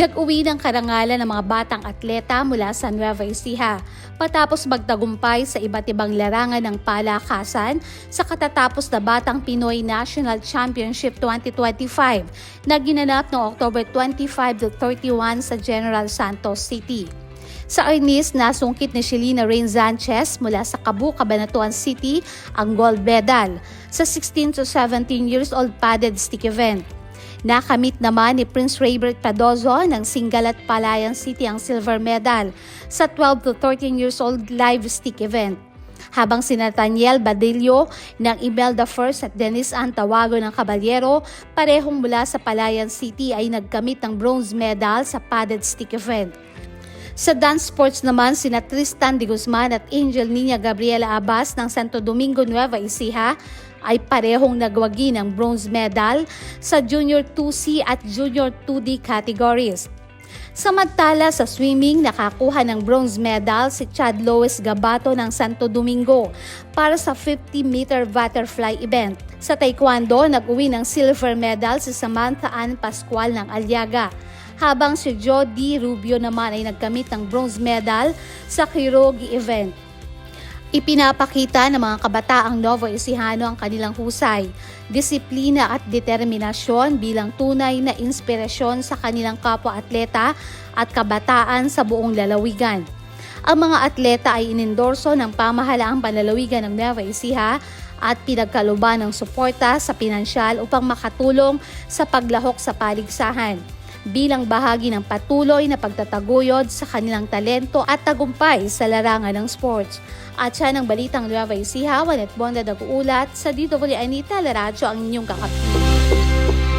Nag-uwi ng karangalan ng mga batang atleta mula sa Nueva Ecija patapos magtagumpay sa iba't ibang larangan ng palakasan sa katatapos na Batang Pinoy National Championship 2025 na ginanap noong October 25 to 31 sa General Santos City. Sa Arnis, nasungkit ni Shelina Rain Sanchez mula sa Cabu, Cabanatuan City ang gold medal sa 16 to 17 years old padded stick event. Nakamit naman ni Prince Raybert Padozo ng Singal at Palayan City ang silver medal sa 12 to 13 years old live stick event. Habang si Nathaniel Badillo ng Imelda First at Dennis Antawago ng Caballero, parehong mula sa Palayan City ay nagkamit ng bronze medal sa padded stick event. Sa dance sports naman, sina Tristan de Guzman at Angel Nina Gabriela Abbas ng Santo Domingo, Nueva Ecija ay parehong nagwagi ng bronze medal sa Junior 2C at Junior 2D categories. Samantala sa swimming, nakakuha ng bronze medal si Chad Lois Gabato ng Santo Domingo para sa 50-meter butterfly event. Sa taekwondo, nag-uwi ng silver medal si Samantha Ann Pascual ng Aliaga, habang si Jody Rubio naman ay nagkamit ng bronze medal sa Kirogi event. Ipinapakita ng mga kabataang Novo Ecijano ang kanilang husay, disiplina at determinasyon bilang tunay na inspirasyon sa kanilang kapwa-atleta at kabataan sa buong lalawigan. Ang mga atleta ay inendorso ng pamahalaang panlalawigan ng Nueva Ecija at pinagkalooban ng suporta sa pinansyal upang makatulong sa paglahok sa paligsahan, bilang bahagi ng patuloy na pagtataguyod sa kanilang talento at tagumpay sa larangan ng sports. At siya ng Balitang Nueva Ecija, Juanet Bonda nag-uulat sa DWI Teleradyo ang inyong kakapit.